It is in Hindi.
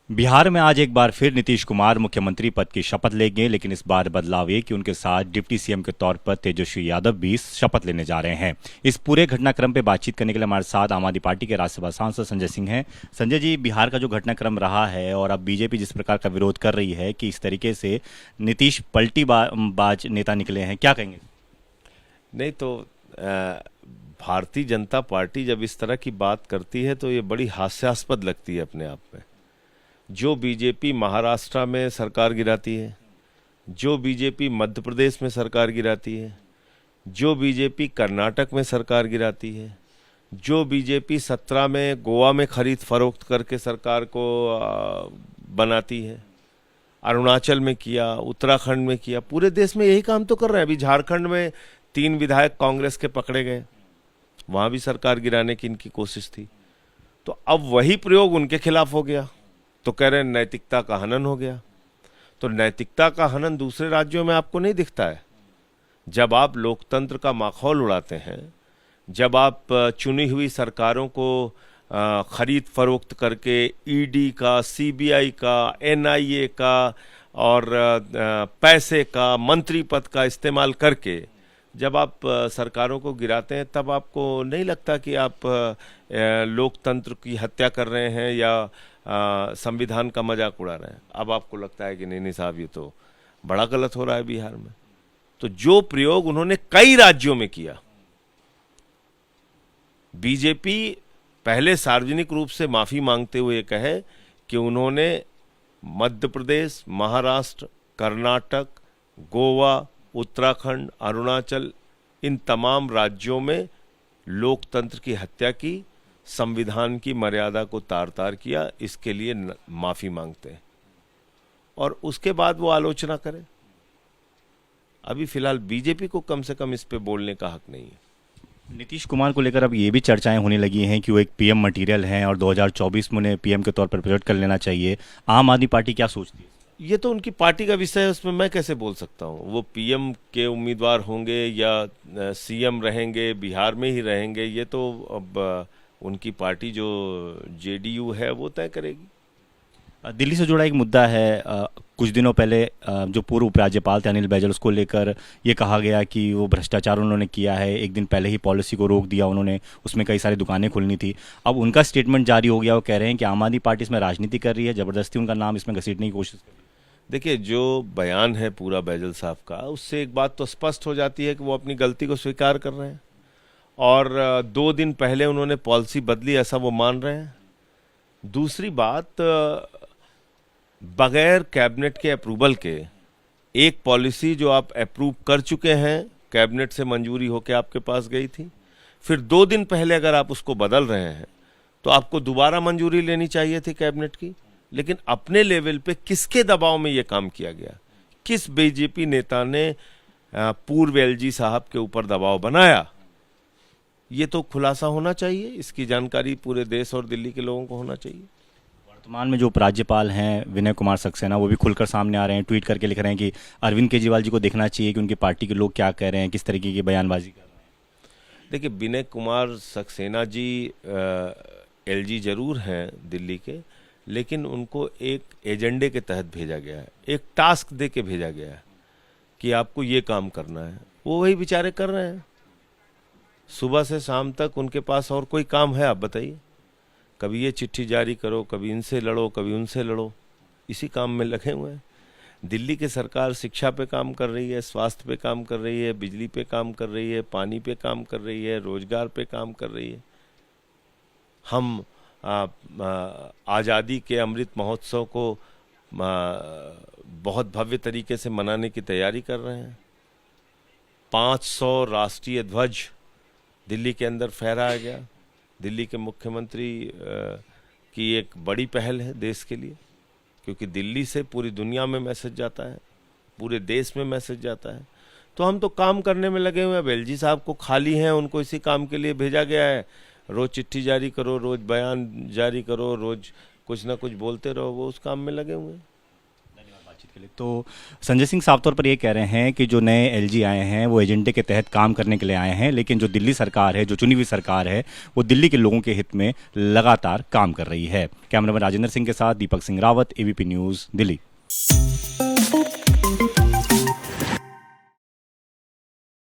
बिहार में आज एक बार फिर नीतीश कुमार मुख्यमंत्री पद की शपथ लेंगे, लेकिन इस बार बदलाव ये कि उनके साथ डिप्टी सीएम के तौर पर तेजस्वी यादव भी शपथ लेने जा रहे हैं। इस पूरे घटनाक्रम पे बातचीत करने के लिए हमारे साथ आम आदमी पार्टी के राज्यसभा सांसद संजय सिंह हैं। संजय जी, बिहार का जो घटनाक्रम रहा है और अब बीजेपी जिस प्रकार का विरोध कर रही है कि इस तरीके से नीतीश बाज नेता निकले हैं, क्या कहेंगे? नहीं तो भारतीय जनता पार्टी जब इस तरह की बात करती है तो ये बड़ी हास्यास्पद लगती है अपने आप में। जो बीजेपी महाराष्ट्र में सरकार गिराती है, जो बीजेपी मध्य प्रदेश में सरकार गिराती है, जो बीजेपी कर्नाटक में सरकार गिराती है, जो बीजेपी 17 में गोवा में खरीद फरोख्त करके सरकार को बनाती है, अरुणाचल में किया, उत्तराखंड में किया, पूरे देश में यही काम तो कर रहे हैं। अभी झारखंड में 3 विधायक कांग्रेस के पकड़े गए, वहां भी सरकार गिराने की इनकी कोशिश थी। तो अब वही प्रयोग उनके खिलाफ हो गया, तो कह रहे हैं नैतिकता का हनन हो गया। तो नैतिकता का हनन दूसरे राज्यों में आपको नहीं दिखता है? जब आप लोकतंत्र का माहौल उड़ाते हैं, जब आप चुनी हुई सरकारों को खरीद फरोख्त करके ईडी का, सीबीआई का, एनआईए का और पैसे का, मंत्री पद का इस्तेमाल करके जब आप सरकारों को गिराते हैं, तब आपको नहीं लगता कि आप लोकतंत्र की हत्या कर रहे हैं या संविधान का मजाक उड़ा रहे हैं। अब आपको लगता है कि नहीं साहब, ये तो बड़ा गलत हो रहा है बिहार में। तो जो प्रयोग उन्होंने कई राज्यों में किया, बीजेपी पहले सार्वजनिक रूप से माफी मांगते हुए कहे कि उन्होंने मध्य प्रदेश, महाराष्ट्र, कर्नाटक, गोवा, उत्तराखंड, अरुणाचल, इन तमाम राज्यों में लोकतंत्र की हत्या की, संविधान की मर्यादा को तार तार किया, इसके लिए माफी मांगते हैं और उसके बाद वो आलोचना करें। अभी फिलहाल बीजेपी को कम से कम इस पे बोलने का हक नहीं है। नीतीश कुमार को लेकर अब ये भी चर्चाएं होने लगी हैं कि वो एक पीएम मटेरियल हैं और 2024 में उन्हें पीएम के तौर पर प्रोजेक्ट कर लेना चाहिए। आम आदमी पार्टी क्या सोचती है? ये तो उनकी पार्टी का विषय है, उसमें मैं कैसे बोल सकता हूँ? वो पीएम के उम्मीदवार होंगे या सीएम रहेंगे, बिहार में ही रहेंगे, ये तो अब उनकी पार्टी जो जेडीयू है वो तय करेगी। दिल्ली से जुड़ा एक मुद्दा है। कुछ दिनों पहले जो पूर्व उपराज्यपाल थे अनिल बैजल, उसको लेकर ये कहा गया कि वो भ्रष्टाचार उन्होंने किया है। एक दिन पहले ही पॉलिसी को रोक दिया उन्होंने, उसमें कई सारी दुकानें खुलनी थी। अब उनका स्टेटमेंट जारी हो गया, वो कह रहे हैं कि आम आदमी पार्टी इसमें राजनीति कर रही है, ज़बरदस्ती उनका नाम इसमें घसीटने की कोशिश कर रही है। देखिए, जो बयान है पूरा बैजल साहब का, उससे एक बात तो स्पष्ट हो जाती है कि वो अपनी गलती को स्वीकार कर रहे हैं और 2 दिन पहले उन्होंने पॉलिसी बदली ऐसा वो मान रहे हैं। दूसरी बात, बगैर कैबिनेट के अप्रूवल के एक पॉलिसी जो आप अप्रूव कर चुके हैं, कैबिनेट से मंजूरी होकर आपके पास गई थी, फिर 2 दिन पहले अगर आप उसको बदल रहे हैं तो आपको दोबारा मंजूरी लेनी चाहिए थी कैबिनेट की। लेकिन अपने लेवल पे किसके दबाव में ये काम किया गया? किस बीजेपी नेता ने पूर्व एलजी साहब के ऊपर दबाव बनाया? ये तो खुलासा होना चाहिए, इसकी जानकारी पूरे देश और दिल्ली के लोगों को होना चाहिए। वर्तमान में जो उपराज्यपाल हैं विनय कुमार सक्सेना, वो भी खुलकर सामने आ रहे हैं, ट्वीट करके लिख रहे हैं कि अरविंद केजरीवाल जी को देखना चाहिए कि उनकी पार्टी के लोग क्या कह रहे हैं, किस तरीके की बयानबाजी कर रहे हैं। देखिए, विनय कुमार सक्सेना जी एलजी जरूर हैं दिल्ली के, लेकिन उनको एक एजेंडे के तहत भेजा गया है, एक टास्क दे के भेजा गया है कि आपको ये काम करना है। वो वही बेचारे कर रहे हैं, सुबह से शाम तक उनके पास और कोई काम है? आप बताइए। कभी ये चिट्ठी जारी करो, कभी इनसे लड़ो, कभी उनसे लड़ो, इसी काम में लगे हुए हैं। दिल्ली की सरकार शिक्षा पे काम कर रही है, स्वास्थ्य पे काम कर रही है, बिजली पे काम कर रही है, पानी पे काम कर रही है, रोजगार पे काम कर रही है। हम आज़ादी के अमृत महोत्सव को बहुत भव्य तरीके से मनाने की तैयारी कर रहे हैं। 500 राष्ट्रीय ध्वज दिल्ली के अंदर फहराया गया। दिल्ली के मुख्यमंत्री की एक बड़ी पहल है देश के लिए, क्योंकि दिल्ली से पूरी दुनिया में मैसेज जाता है, पूरे देश में मैसेज जाता है। तो हम तो काम करने में लगे हुए हैं। एलजी साहब को खाली हैं, उनको इसी काम के लिए भेजा गया है। रोज चिट्ठी जारी करो, रोज बयान जारी करो, रोज कुछ ना कुछ बोलते रहो, वो उस काम में लगे हुए हैं। धन्यवाद बातचीत लिए। तो संजय सिंह साफ तौर पर ये कह रहे हैं कि जो नए एलजी आए हैं वो एजेंडे के तहत काम करने के लिए आए हैं, लेकिन जो दिल्ली सरकार है, जो चुनी हुई सरकार है, वो दिल्ली के लोगों के हित में लगातार काम कर रही है। कैमरामैन राजेंद्र सिंह के साथ दीपक सिंह रावत, एबीपी न्यूज़, दिल्ली।